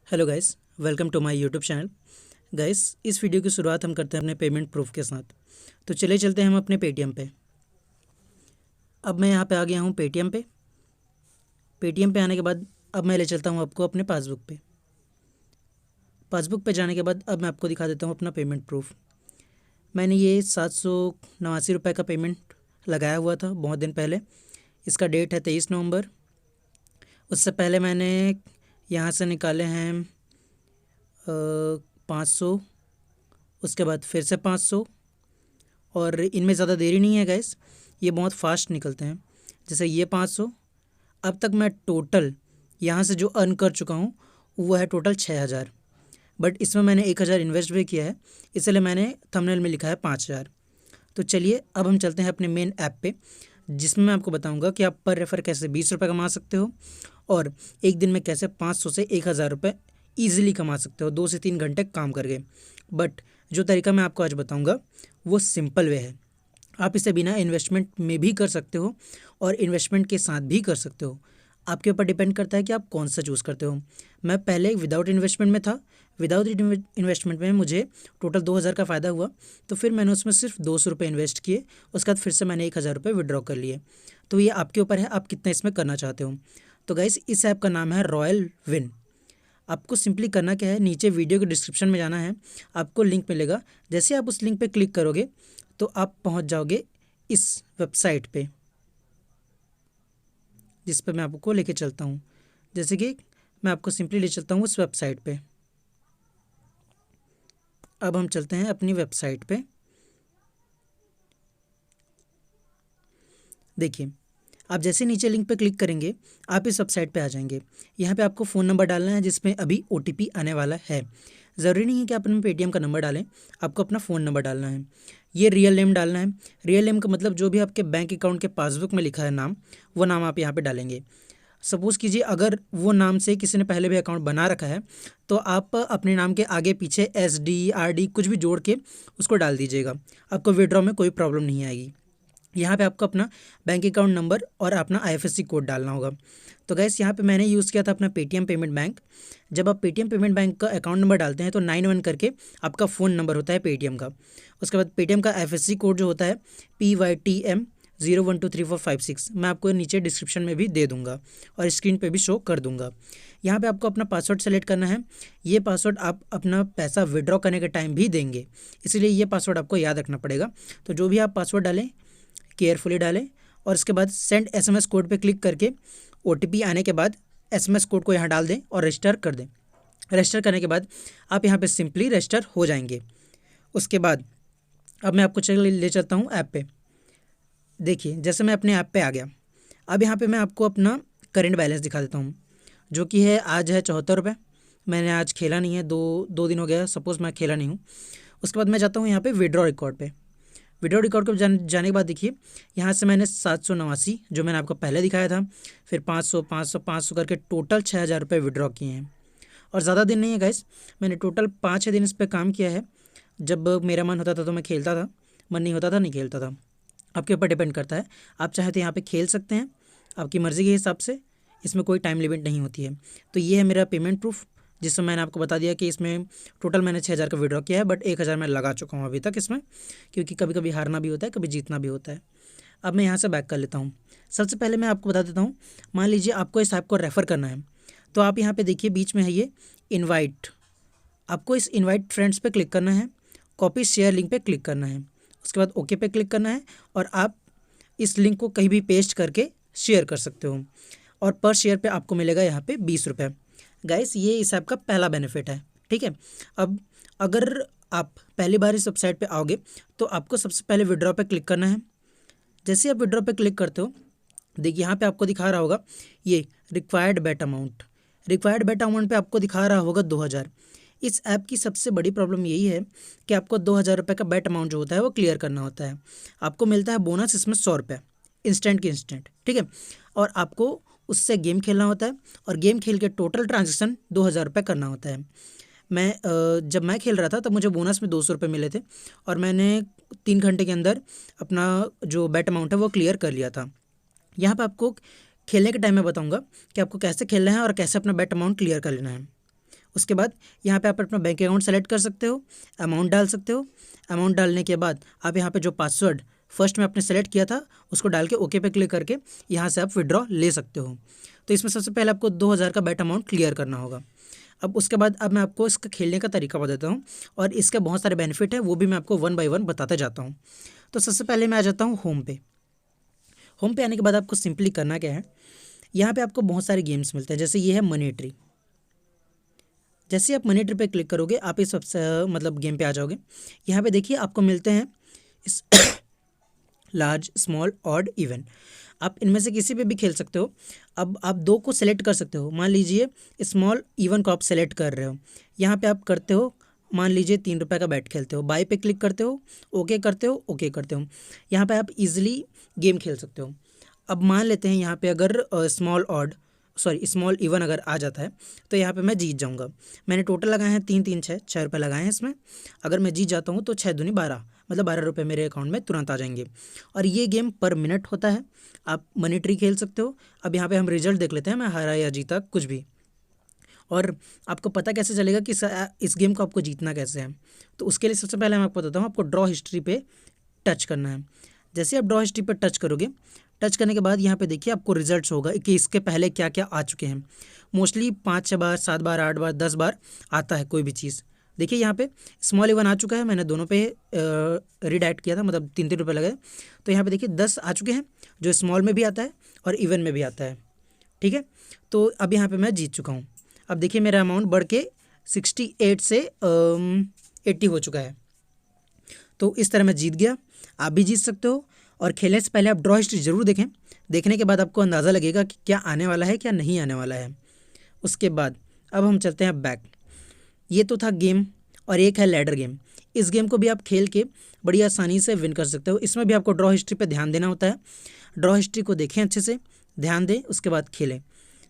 Hello guys, welcome to my YouTube channel. Guys, इस video की शुरुआत हम करते हैं अपने पेमेंट प्रूफ के साथ। तो चलिए चलते हैं हम अपने पेटीएम पे। अब मैं यहाँ पे आ गया हूँ पेटीएम पे। पेटीएम पे आने के बाद अब मैं ले चलता हूँ आपको अपने पासबुक पे। पासबुक पे जाने के बाद अब मैं आपको दिखा देता हूँ अपना पेमेंट प्रूफ। मैंने ये 789 रुपये का पेमेंट लगाया हुआ था बहुत दिन पहले। इसका डेट है 23 नवंबर। उससे पहले मैंने यहाँ से निकाले हैं 500, उसके बाद फिर से 500। और इनमें ज़्यादा देरी नहीं है गाइस, ये बहुत फास्ट निकलते हैं। जैसे ये 500, अब तक मैं टोटल यहाँ से जो अर्न कर चुका हूँ वो है टोटल 6,000। बट इसमें मैंने 1,000 इन्वेस्ट भी किया है, इसलिए मैंने थंबनेल में लिखा है 5,000। तो चलिए अब हम चलते हैं अपने मेन ऐप पे, जिसमें मैं आपको बताऊंगा कि आप पर रेफ़र कैसे 20 रुपये कमा सकते हो और एक दिन में कैसे 500 से 1,000 रुपये ईजिली कमा सकते हो 2 से 3 घंटे काम करके। बट जो तरीका मैं आपको आज बताऊंगा वो सिंपल वे है। आप इसे बिना इन्वेस्टमेंट में भी कर सकते हो और इन्वेस्टमेंट के साथ भी कर सकते हो। आपके ऊपर डिपेंड करता है कि आप कौन सा चूज़ करते हो। मैं पहले विदाउट इन्वेस्टमेंट में था। विदाउट इन्वेस्टमेंट में मुझे टोटल 2,000 का फ़ायदा हुआ, तो फिर मैंने उसमें सिर्फ 200 रुपये इन्वेस्ट किए। उसके बाद फिर से मैंने 1,000 रुपये विड्रॉ कर लिए। तो ये आपके ऊपर है, आप कितना इसमें करना चाहते हो। तो गाइस, इस ऐप का नाम है रॉयल विन। आपको सिंपली करना क्या है, नीचे वीडियो के डिस्क्रिप्शन में जाना है, आपको लिंक मिलेगा। जैसे आप उस लिंक पे क्लिक करोगे तो आप पहुंच जाओगे इस वेबसाइट पे, जिस पे मैं आपको लेके चलता हूँ। जैसे कि मैं आपको सिंपली ले चलता हूँ उस वेबसाइट पे। अब हम चलते हैं अपनी वेबसाइट पे। देखिए, आप जैसे नीचे लिंक पे क्लिक करेंगे आप इस वेबसाइट पे आ जाएंगे। यहाँ पे आपको फ़ोन नंबर डालना है जिसमें अभी ओटीपी आने वाला है। ज़रूरी नहीं है कि आप अपने पेटीएम का नंबर डालें, आपको अपना फ़ोन नंबर डालना है। ये रियल नेम डालना है। रियल नेम का मतलब जो भी आपके बैंक अकाउंट के पासबुक में लिखा है नाम, वो नाम आप यहाँ पे डालेंगे। सपोज़ कीजिए अगर वो नाम से किसी ने पहले भी अकाउंट बना रखा है तो आप अपने नाम के आगे पीछे SD RD कुछ भी जोड़ के उसको डाल दीजिएगा। आपको विड्रॉ में कोई प्रॉब्लम नहीं आएगी। यहाँ पे आपको अपना बैंक अकाउंट नंबर और अपना IFSC कोड डालना होगा। तो गैस, यहाँ पे मैंने यूज़ किया था अपना पेटीएम पेमेंट बैंक। जब आप पेटीएम पेमेंट बैंक का अकाउंट नंबर डालते हैं तो 91 करके आपका फ़ोन नंबर होता है पेटीएम का। उसके बाद पेटीएम का IFSC कोड जो होता है PYTM 012345 मैं आपको नीचे डिस्क्रिप्शन में भी दे दूंगा और स्क्रीन पे भी शो कर दूंगा। यहाँ पे आपको अपना पासवर्ड सेलेक्ट करना है। ये पासवर्ड आप अपना पैसा विड्रॉ करने के टाइम भी देंगे, इसलिए ये पासवर्ड आपको याद रखना पड़ेगा। तो जो भी आप पासवर्ड डालें केयरफुली डालें और इसके बाद सेंड SMS कोड पे क्लिक करके OTP आने के बाद SMS कोड को यहाँ डाल दें और रजिस्टर कर दें। रजिस्टर करने के बाद आप यहाँ पे सिंपली रजिस्टर हो जाएंगे। उसके बाद अब मैं आपको ले चलता हूँ ऐप पे। देखिए, जैसे मैं अपने ऐप पे आ गया, अब यहाँ पे मैं आपको अपना करेंट बैलेंस दिखा देता हूँ, जो कि है आज है 74 रुपये। मैंने आज खेला नहीं है, दो दिन हो गया सपोज़ मैं खेला नहीं हूँ। उसके बाद मैं जाता हूँ यहाँ पे विड्रॉ रिकॉर्ड पे। विड्रॉ रिकॉर्ड को जाने के बाद देखिए, यहाँ से मैंने 789 जो मैंने आपको पहले दिखाया था, फिर 500 500 500 करके टोटल 6,000 रुपये विड्रॉ किए हैं। और ज़्यादा दिन नहीं है गाइस, मैंने टोटल 5-6 दिन इस पर काम किया है। जब मेरा मन होता था तो मैं खेलता था, मन नहीं होता था नहीं खेलता था। आपके ऊपर डिपेंड करता है, आप चाहे तो यहाँ पे खेल सकते हैं आपकी मर्ज़ी के हिसाब से, इसमें कोई टाइम लिमिट नहीं होती है। तो ये है मेरा पेमेंट प्रूफ, जिसमें मैंने आपको बता दिया कि इसमें टोटल मैंने 6,000 का विड्रॉ किया है, बट 1,000 मैं लगा चुका हूँ अभी तक इसमें, क्योंकि कभी कभी हारना भी होता है, कभी जीतना भी होता है। अब मैं यहाँ से बैक कर लेता हूँ। सबसे पहले मैं आपको बता देता हूँ, मान लीजिए आपको इस ऐप को रेफ़र करना है, तो आप यहाँ पे देखिए बीच में है ये इनवाइट। आपको इस इनवाइट फ्रेंड्स पे क्लिक करना है, कॉपी शेयर लिंक पे क्लिक करना है, उसके बाद ओके पे क्लिक करना है और आप इस लिंक को कहीं भी पेस्ट करके शेयर कर सकते हो और पर शेयर पे आपको मिलेगा यहाँ पे 20 रुपये। गाइस, ये इस ऐप का पहला बेनिफिट है, ठीक है। अब अगर आप पहली बार इस वेबसाइट पे आओगे तो आपको सबसे पहले विड्रॉ पे क्लिक करना है। जैसे आप विड्रॉ पे क्लिक करते हो, देखिए यहाँ पे आपको दिखा रहा होगा ये रिक्वायर्ड बेट अमाउंट। रिक्वायर्ड बेट अमाउंट पे आपको दिखा रहा होगा 2,000। इस ऐप की सबसे बड़ी प्रॉब्लम यही है कि आपको 2,000 रुपये का बेट अमाउंट जो होता है वो क्लियर करना होता है। आपको मिलता है बोनस इसमें 100 रुपये, इंस्टेंट की इंस्टेंट, ठीक है। और आपको उससे गेम खेलना होता है और गेम खेल के टोटल ट्रांजेक्शन 2,000 रुपये करना होता है। जब मैं खेल रहा था तब मुझे बोनस में 200 रुपये मिले थे और मैंने 3 घंटे के अंदर अपना जो बेट अमाउंट है वो क्लियर कर लिया था। यहाँ पे आपको खेलने के टाइम में बताऊंगा कि आपको कैसे खेलना है और कैसे अपना बेट अमाउंट क्लियर कर लेना है। उसके बाद यहाँ पे आप अपना बैंक अकाउंट सेलेक्ट कर सकते हो, अमाउंट डाल सकते हो। अमाउंट डालने के बाद आप यहाँ पे जो पासवर्ड फर्स्ट में आपने सेलेक्ट किया था उसको डाल के ओके पे क्लिक करके यहाँ से आप विड्रॉ ले सकते हो। तो इसमें सबसे पहले आपको 2000 का बेट अमाउंट क्लियर करना होगा। अब उसके बाद अब मैं आपको इसका खेलने का तरीका बताता हूँ और इसके बहुत सारे बेनिफिट है, वो भी मैं आपको 1 बाय 1 बताते जाता हूँ। तो सबसे पहले मैं आ जाता हूँ होम पे। होम पे आने के बाद आपको सिंपली करना क्या है, यहाँ पे आपको बहुत सारे गेम्स मिलते हैं। जैसे ये है मनी ट्री। जैसे आप मनी ट्री पे क्लिक करोगे आप इस मतलब गेम पे आ जाओगे। यहाँ पे देखिए आपको मिलते हैं इस लार्ज, स्मॉल, ऑड, इवन। आप इनमें से किसी पे भी खेल सकते हो। अब आप दो को सेलेक्ट कर सकते हो। मान लीजिए स्मॉल इवन को आप सेलेक्ट कर रहे हो, यहाँ पे आप करते हो, मान लीजिए 3 रुपये का बैट खेलते हो, बाई पे क्लिक करते हो, ओके करते हो, ओके करते हो। यहाँ पे आप इजीली गेम खेल सकते हो। अब मान लेते हैं यहाँ पे अगर स्मॉल इवन अगर आ जाता है तो यहाँ पे मैं जीत जाऊँगा। मैंने टोटल लगाए हैं 3 3 6 6 रुपये लगाए हैं इसमें। अगर मैं जीत जाता हूँ तो 6 दूनी 12, मतलब 12 रुपये मेरे अकाउंट में तुरंत आ जाएंगे। और ये गेम पर मिनट होता है। आप मनी ट्री खेल सकते हो। अब यहाँ पे हम रिजल्ट देख लेते हैं, मैं हारा या जीता कुछ भी। और आपको पता कैसे चलेगा कि इस गेम को आपको जीतना कैसे है, तो उसके लिए सबसे पहले मैं आपको बताता हूँ। आपको ड्रॉ हिस्ट्री पे टच करना है। जैसे आप ड्रॉ हिस्ट्री पर टच करोगे, टच करने के बाद यहाँ पे देखिए आपको रिजल्ट्स होगा कि इसके पहले क्या क्या आ चुके हैं। मोस्टली 5 बार, 7 बार, 8 बार, 10 बार आता है कोई भी चीज़। देखिए यहाँ पे स्मॉल इवन आ चुका है, मैंने दोनों पे रिडायरेक्ट किया था, मतलब 3 3 रुपये लगे। तो यहाँ पे देखिए 10 आ चुके हैं, जो स्मॉल में भी आता है और इवन में भी आता है। ठीक है, तो अब यहाँ पे मैं जीत चुका हूँ। अब देखिए मेरा अमाउंट बढ़ के 68 से 80 हो चुका है। तो इस तरह मैं जीत गया। आप भी जीत सकते हो। और खेलने से पहले आप ड्रॉ हिस्ट्री ज़रूर देखें। देखने के बाद आपको अंदाज़ा लगेगा कि क्या आने वाला है क्या नहीं आने वाला है। उसके बाद अब हम चलते हैं बैक। ये तो था गेम, और एक है लैडर गेम। इस गेम को भी आप खेल के बड़ी आसानी से विन कर सकते हो। इसमें भी आपको ड्रॉ हिस्ट्री पे ध्यान देना होता है। ड्रॉ हिस्ट्री को देखें अच्छे से, ध्यान दें, उसके बाद खेलें,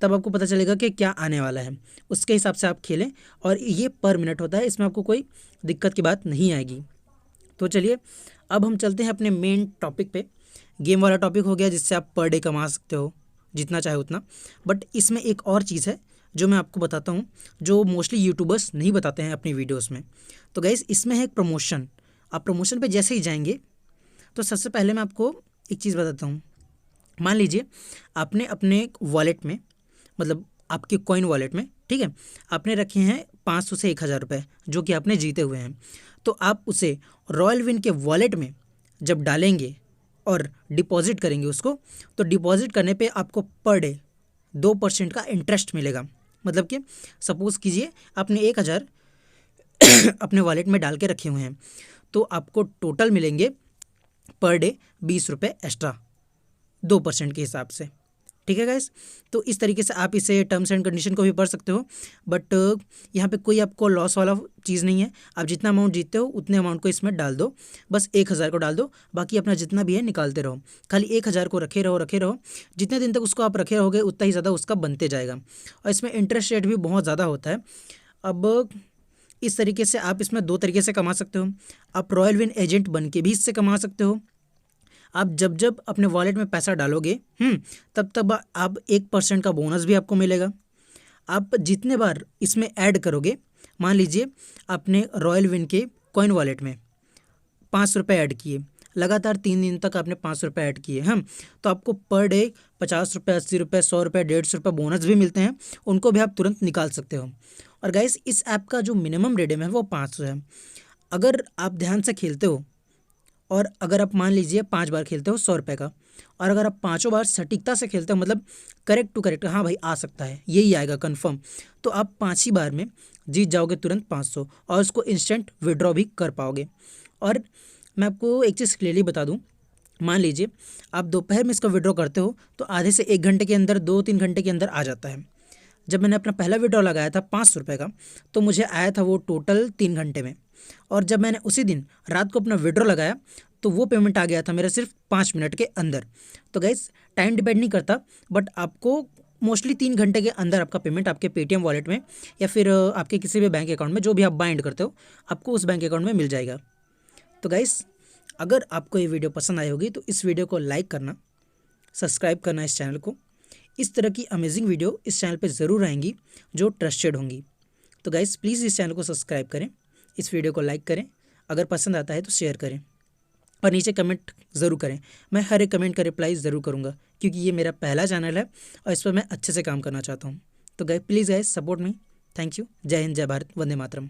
तब आपको पता चलेगा कि क्या आने वाला है। उसके हिसाब से आप खेलें। और ये पर मिनट होता है, इसमें आपको कोई दिक्कत की बात नहीं आएगी। तो चलिए अब हम चलते हैं अपने मेन टॉपिक पे। गेम वाला टॉपिक हो गया जिससे आप पर डे कमा सकते हो जितना चाहे उतना। बट इसमें एक और चीज़ है जो मैं आपको बताता हूँ, जो मोस्टली यूट्यूबर्स नहीं बताते हैं अपनी वीडियोस में। तो गाइस इसमें है एक प्रमोशन। आप प्रमोशन पे जैसे ही जाएंगे तो सबसे पहले मैं आपको एक चीज़ बताता हूँ। मान लीजिए आपने अपने वॉलेट में, मतलब आपके कॉइन वॉलेट में, ठीक है, आपने रखे हैं 500 से 1000 रुपये जो कि आपने जीते हुए हैं। तो आप उसे रॉयल विन के वॉलेट में जब डालेंगे और डिपॉजिट करेंगे उसको, तो डिपॉजिट करने पे आपको पर डे 2% का इंटरेस्ट मिलेगा। मतलब कि सपोज़ कीजिए आपने 1000 अपने वॉलेट में डाल के रखे हुए हैं, तो आपको टोटल मिलेंगे पर डे 20 रुपये एक्स्ट्रा 2% के हिसाब से। ठीक है गाइस, तो इस तरीके से आप इसे टर्म्स एंड कंडीशन को भी पढ़ सकते हो। बट यहाँ पे कोई आपको लॉस वाला चीज़ नहीं है। आप जितना अमाउंट जीतते हो उतने अमाउंट को इसमें डाल दो। बस 1000 को डाल दो, बाकी अपना जितना भी है निकालते रहो। खाली 1000 को रखे रहो। जितने दिन तक उसको आप रखे रहोगे उतना ही ज़्यादा उसका बनते जाएगा। और इसमें इंटरेस्ट रेट भी बहुत ज़्यादा होता है। अब इस तरीके से आप इसमें 2 तरीके से कमा सकते हो। आप रॉयल विन एजेंट बन के भी इससे कमा सकते हो। आप जब जब अपने वॉलेट में पैसा डालोगे तब तब आप 1% का बोनस भी आपको मिलेगा। आप जितने बार इसमें ऐड करोगे, मान लीजिए आपने रॉयल विन के कॉइन वॉलेट में 5 रुपये ऐड किए, लगातार 3 दिन तक आपने 5 रुपये ऐड किए तो आपको पर डे 50 रुपये, 80 रुपये, 100 रुपये, 150 रुपये बोनस भी मिलते हैं। उनको भी आप तुरंत निकाल सकते हो। और गाइस इस ऐप का जो मिनिमम रिडीम है वो 500 है। अगर आप ध्यान से खेलते हो और अगर आप मान लीजिए 5 बार खेलते हो 100 रुपये का, और अगर आप 5 बार सटीकता से खेलते हो, मतलब करेक्ट टू करेक्ट, हाँ भाई आ सकता है, यही आएगा कंफर्म, तो आप 5 ही बार में जीत जाओगे तुरंत 500 और उसको इंस्टेंट विड्रॉ भी कर पाओगे। और मैं आपको एक चीज़ क्लियरली बता दूं, मान लीजिए आप दोपहर में इसका विड्रॉ करते हो तो आधे से 1 घंटे के अंदर, 2-3 घंटे के अंदर आ जाता है। जब मैंने अपना पहला विड्रॉ लगाया था 500 रुपये का, तो मुझे आया था वो टोटल 3 घंटे में। और जब मैंने उसी दिन रात को अपना विड्रॉ लगाया तो वो पेमेंट आ गया था मेरा सिर्फ 5 मिनट के अंदर। तो गाइस टाइम डिपेंड नहीं करता, बट आपको मोस्टली 3 घंटे के अंदर आपका पेमेंट आपके पेटीएम वॉलेट में या फिर आपके किसी भी बैंक अकाउंट में, जो भी आप बाइंड करते हो, आपको उस बैंक अकाउंट में मिल जाएगा। तो गाइस अगर आपको ये वीडियो पसंद आई होगी तो इस वीडियो को लाइक करना, सब्सक्राइब करना इस चैनल को। इस तरह की अमेजिंग वीडियो इस चैनल पे ज़रूर आएंगी जो ट्रस्टेड होंगी। तो गाइस प्लीज़ इस चैनल को सब्सक्राइब करें, इस वीडियो को लाइक करें, अगर पसंद आता है तो शेयर करें और नीचे कमेंट ज़रूर करें। मैं हर एक कमेंट का रिप्लाई ज़रूर करूँगा क्योंकि ये मेरा पहला चैनल है और इस पर मैं अच्छे से काम करना चाहता हूँ। तो guys please guys support me. Thank you. जय हिंद, जय भारत, वंदे मातरम।